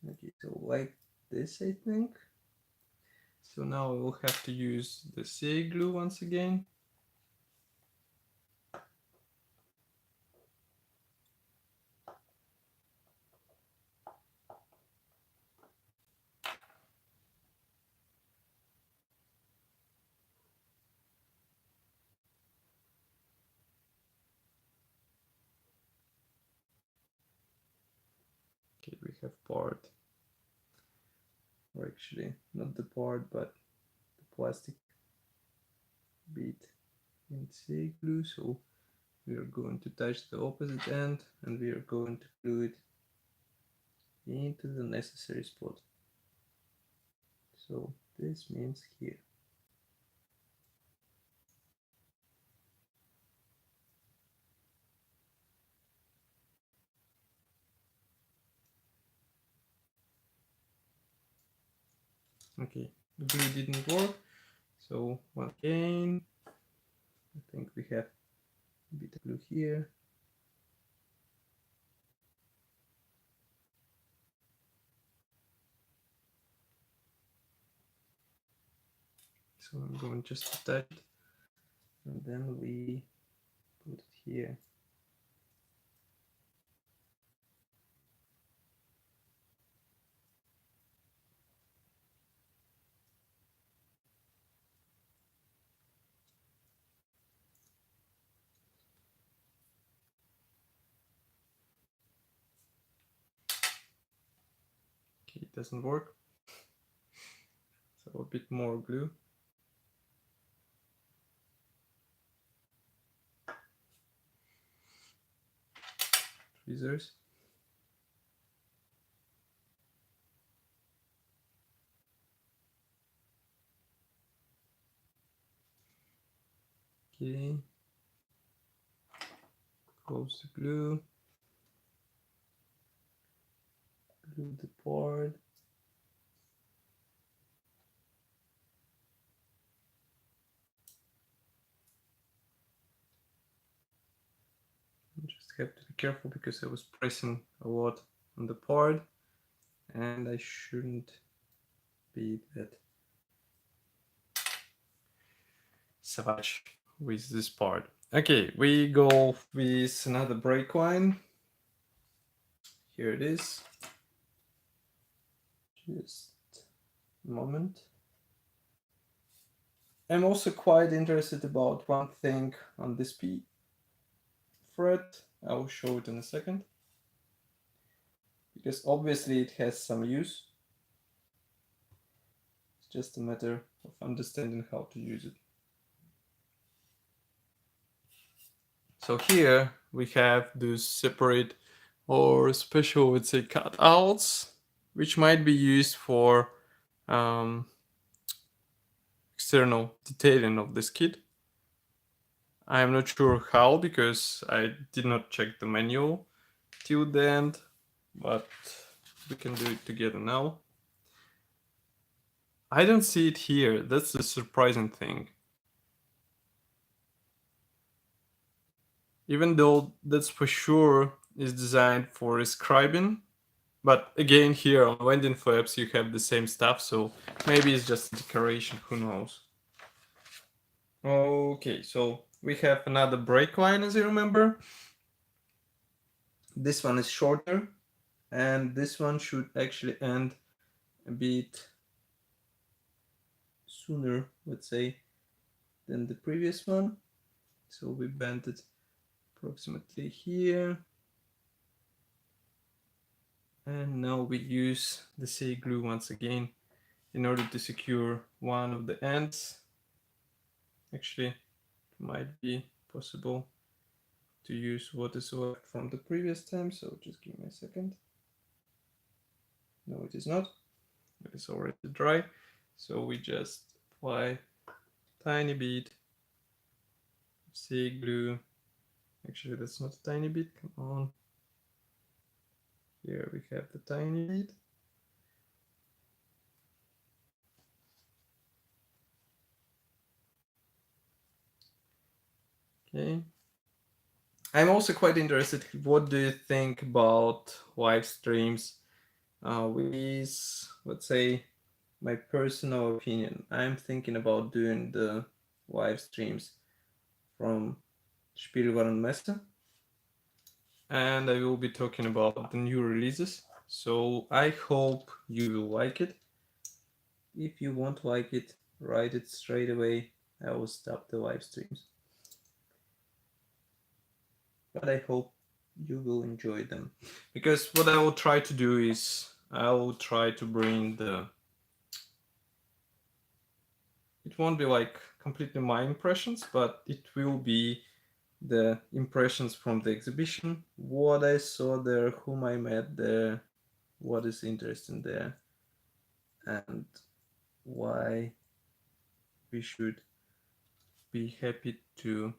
A: Okay, so like this, I think. So now I will have to use the CA glue once again. Okay, we have part, or actually not the part, but the plastic bit in CA glue. So we are going to touch the opposite end and we are going to glue it into the necessary spot. So this means here. Okay, the glue didn't work. So once again, I think we have a bit of glue here. So I'm going just to touch it, and then we put it here. Okay, it doesn't work. So a bit more glue. Tweezers. Okay. Close the glue. Glue the part. You just have to be careful because I was pressing a lot on the part and I shouldn't be that savage with this part. Okay, we go with another brake line. Here it is. Just a moment. I'm also quite interested about one thing on this thread. I will show it in a second. Because obviously it has some use. It's just a matter of understanding how to use it. So here we have those separate or special, let's say, cutouts, which might be used for external detailing of this kit. I am not sure how because I did not check the manual till the end, but we can do it together now. I don't see it here. That's the surprising thing. Even though that's for sure is designed for scribing, but again here on winding flaps you have the same stuff, so maybe it's just decoration, who knows. Okay, so we have another brake line, as you remember. This one is shorter and this one should actually end a bit sooner, let's say, than the previous one. So we bent it approximately here. And now we use the CA glue once again in order to secure one of the ends. Actually, it might be possible to use what is left from the previous time, so just give me a second. No, it is not. It is already dry. So we just apply tiny bit of CA glue. Actually, that's not a tiny bit, come on. Here we have the tiny bit. Okay. I'm also quite interested, what do you think about live streams with, let's say, my personal opinion. I'm thinking about doing the live streams from Spielwarenmesse, and I will be talking about the new releases. So I hope you will like it. If you won't like it, write it straight away. I will stop the live streams. But I hope you will enjoy them, because what I will try to do is I will try to bring the, it won't be like completely my impressions, but it will be the impressions from the exhibition, what I saw there, whom I met there, what is interesting there, and why we should be happy to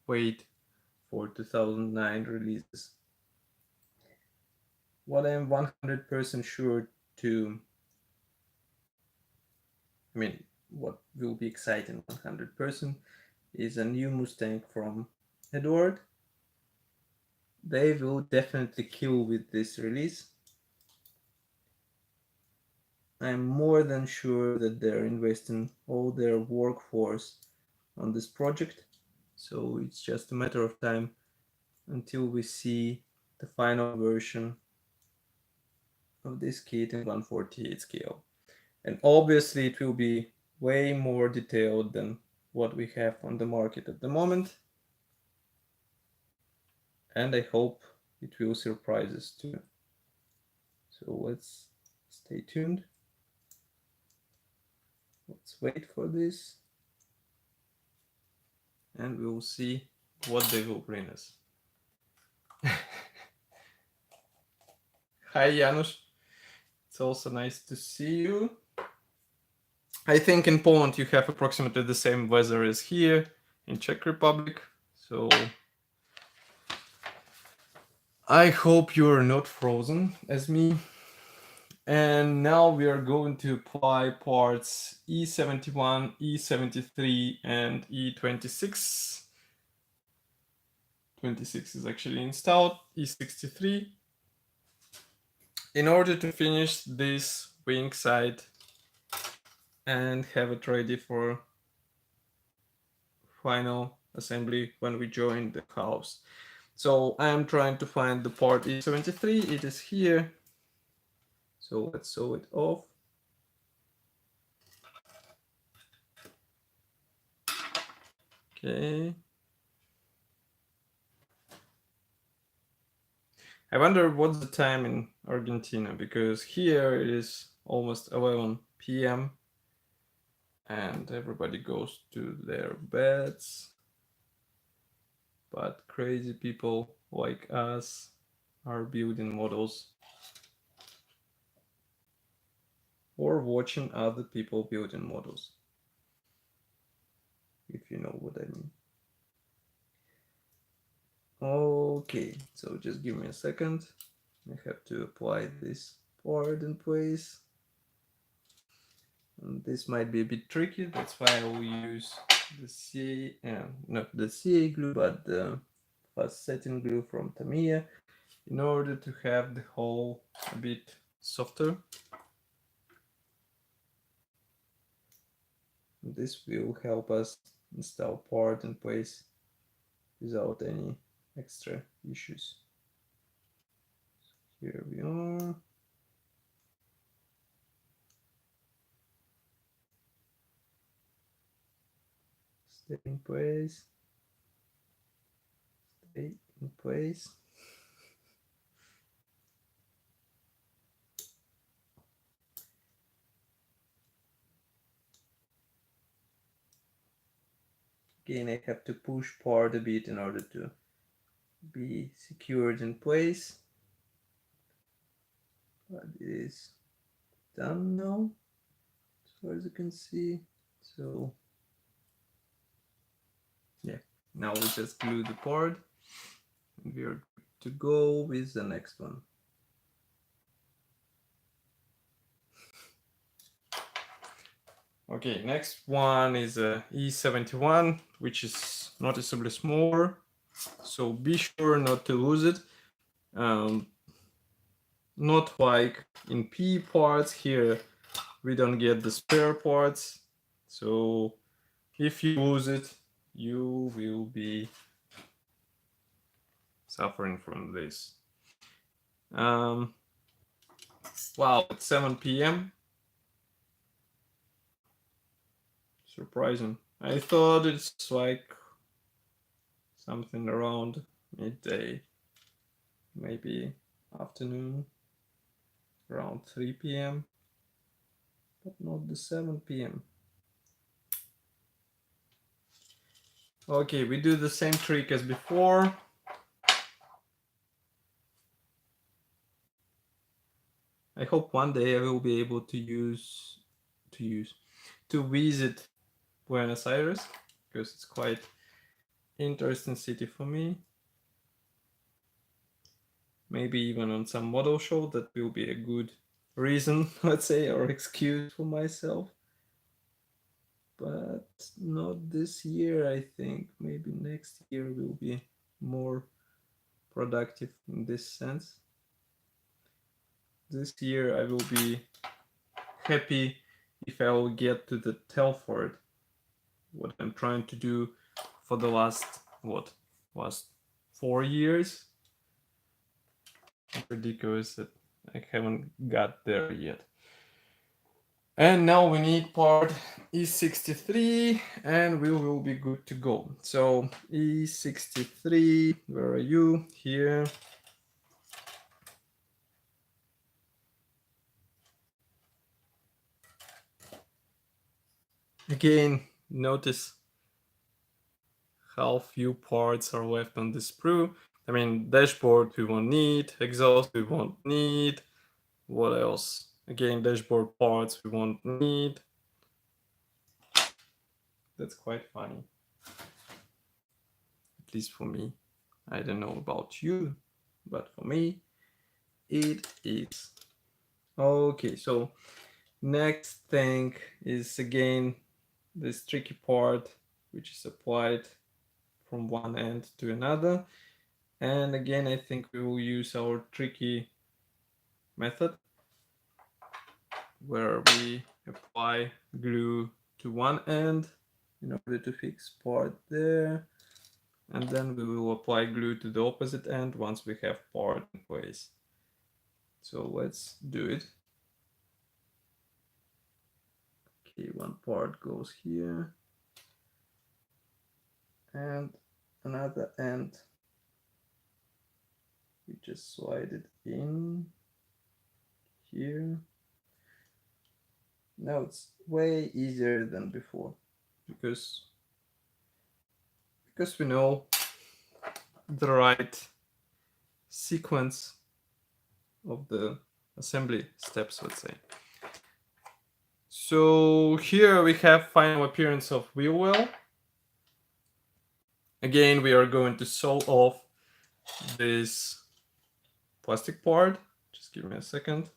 A: wait for 2009 releases. What I'm 100% sure to, I mean, what will be exciting 100% is a new Mustang from Eduard. They will definitely kill with this release. I'm more than sure that they're investing all their workforce on this project, so it's just a matter of time until we see the final version of this kit in 1/48 scale. And obviously it will be way more detailed than what we have on the market at the moment, and I hope it will surprise us too. So let's stay tuned. Let's wait for this, and we will see what they will bring us. Hi Janusz, it's also nice to see you. I think in Poland you have approximately the same weather as here in Czech Republic, so I hope you are not frozen as me. And now we are going to apply parts E71, E73 and E26. 26 is actually installed, E63. In order to finish this wing side and have it ready for final assembly when we join the house. So I am trying to find the part E73, it is here. So let's sew it off. Okay. I wonder what's the time in Argentina, because here it is almost 11 p.m. and everybody goes to their beds. But crazy people like us are building models or watching other people building models, if you know what I mean. Okay, so just give me a second. I have to apply this part in place. And this might be a bit tricky, that's why I will use the not the CA glue, but the fast setting glue from Tamiya in order to have the hole a bit softer. This will help us install part in place without any extra issues. Here we are. Stay in place. Stay in place. Again, I have to push part a bit in order to be secured in place. But it is done now, as far as you can see. So yeah, now we just glue the part and we are good to go with the next one. Okay, next one is a E71, which is noticeably smaller, so be sure not to lose it. Not like in P parts here, we don't get the spare parts, so if you lose it, you will be suffering from this. Wow, it's 7 p.m. Surprising. I thought it's like something around midday, maybe afternoon, around 3 p.m., but not the 7 p.m. Okay, we do the same trick as before. I hope one day I will be able to visit Buenos Aires, because it's quite interesting city for me. Maybe even on some model show, that will be a good reason, let's say, or excuse for myself. But not this year, I think. Maybe next year will be more productive in this sense. This year I will be happy if I will get to the Telford, what I'm trying to do for the last 4 years. Ridiculous that I haven't got there yet. And now we need part E63 and we will be good to go. So E63, where are you? Here. Again, notice how few parts are left on the sprue. I mean, dashboard we won't need, exhaust we won't need. What else? Again, dashboard parts we won't need. That's quite funny. At least for me. I don't know about you, but for me, it is. Okay, so next thing is again this tricky part, which is applied from one end to another. And again, I think we will use our tricky method where we apply glue to one end in order to fix part there, and then we will apply glue to the opposite end once we have part in place. So let's do it. Okay, one part goes here and another end, we just slide it in here. Now it's way easier than before because we know the right sequence of the assembly steps, let's say. So here we have final appearance of wheel well. Again, we are going to saw off this plastic part. Just give me a second.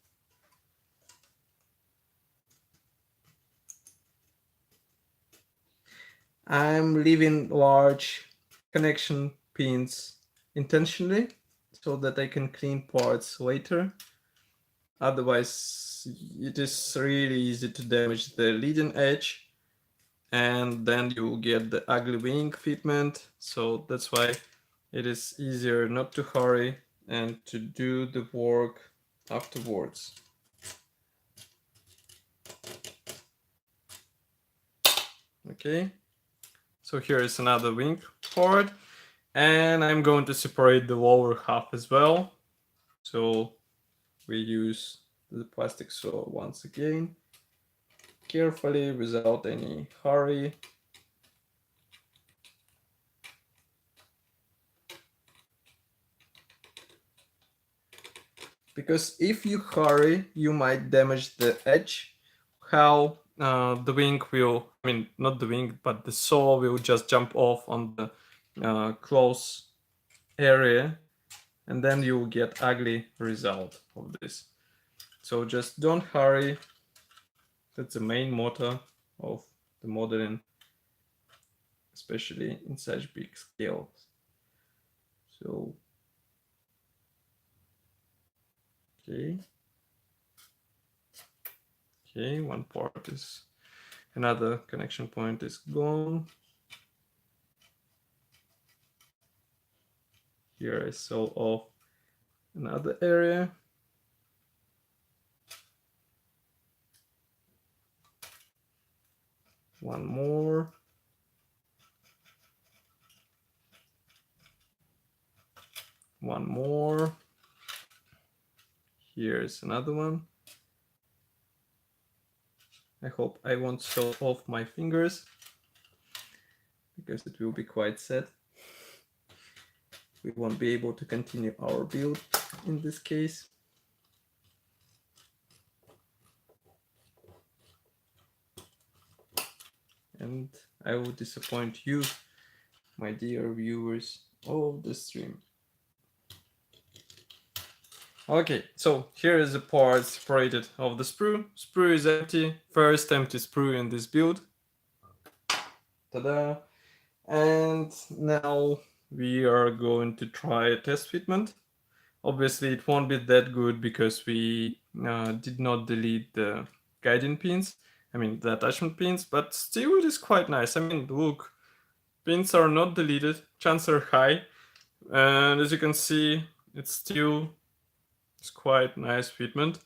A: I'm leaving large connection pins intentionally so that I can clean parts later. Otherwise, it is really easy to damage the leading edge and then you will get the ugly wing fitment. So that's why it is easier not to hurry and to do the work afterwards. Okay, So here is another wing part, and I'm going to separate the lower half as well. So we use the plastic saw once again, carefully, without any hurry. Because if you hurry, you might damage the edge. How the wing will, I mean, not the wing, but the saw will just jump off on the close area, and then you will get ugly result of this. So just don't hurry. That's the main motto of the modeling, especially in such big scales. So, okay. Okay, one part is, another connection point is gone. Here I saw off another area. One more. One more. Here's another one. I hope I won't show off my fingers, because it will be quite sad. We won't be able to continue our build in this case. And I will disappoint you, my dear viewers of the stream. Okay, so here is the part separated of the sprue. Sprue is empty. First empty sprue in this build. Ta-da! And now we are going to try a test fitment. Obviously, it won't be that good because we did not delete the guiding pins. I mean, the attachment pins, but still it is quite nice. I mean, look, pins are not deleted, chances are high. And as you can see, it's quite nice fitment.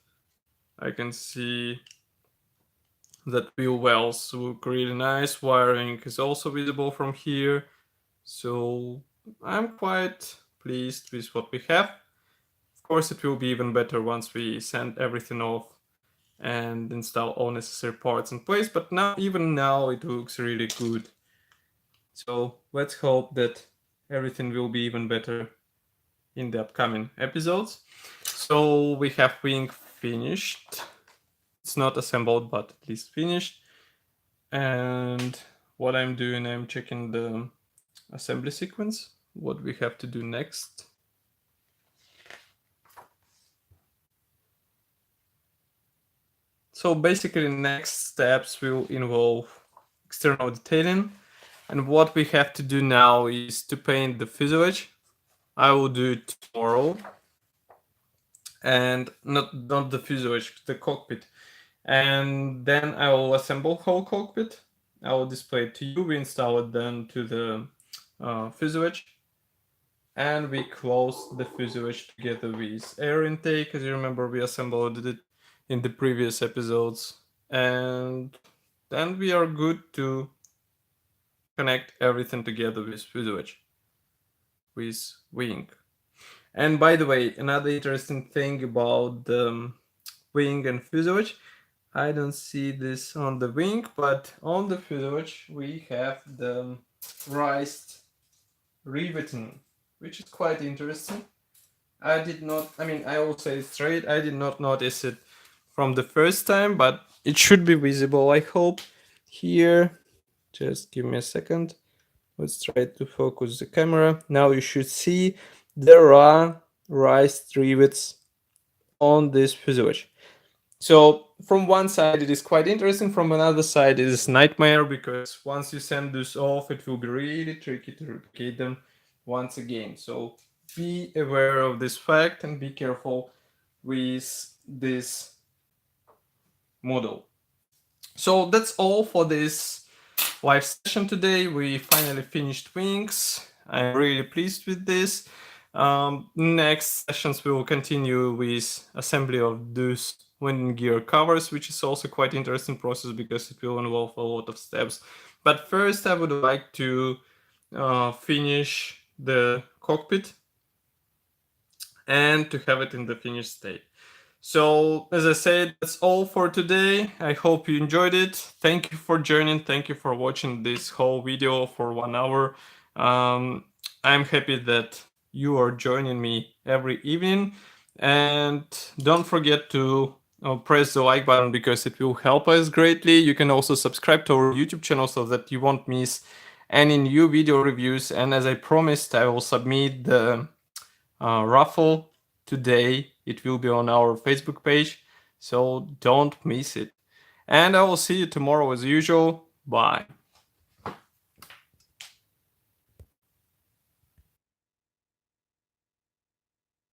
A: I can see that wheel wells look really nice. Wiring is also visible from here. So I'm quite pleased with what we have. Of course, it will be even better once we send everything off and install all necessary parts in place. But now, even now, it looks really good. So let's hope that everything will be even better in the upcoming episodes. So we have wing finished. It's not assembled, but at least finished. And what I'm doing, I'm checking the assembly sequence, what we have to do next. So basically, next steps will involve external detailing. And what we have to do now is to paint the fuselage. I will do it tomorrow. And not the fuselage, the cockpit. And then I will assemble whole cockpit. I will display it to you. We install it then to the fuselage. And we close the fuselage together with air intake. As you remember, we assembled it in the previous episodes. And then we are good to connect everything together with fuselage, with wing. And by the way, another interesting thing about the wing and fuselage, I don't see this on the wing, but on the fuselage we have the raised riveting, which is quite interesting. I will say it straight, I did not notice it from the first time, but it should be visible, I hope. Here, just give me a second. Let's try to focus the camera. Now you should see there are raised rivets on this fuselage. So from one side it is quite interesting, from another side it is nightmare, because once you send this off it will be really tricky to replicate them once again. So be aware of this fact and be careful with this model. So that's all for this live session today. We finally finished wings. I'm really pleased with this. Next sessions we will continue with assembly of those landing gear covers, which is also quite interesting process because it will involve a lot of steps But first I would like to finish the cockpit and to have it in the finished state. So as I said, that's all for today. I hope you enjoyed it. Thank you for joining. Thank you for watching this whole video for 1 hour. I'm happy that you are joining me every evening. And don't forget to press the like button because it will help us greatly. You can also subscribe to our YouTube channel so that you won't miss any new video reviews. And as I promised, I will submit the raffle today. It will be on our Facebook page, so don't miss it. And I will see you tomorrow as usual. Bye.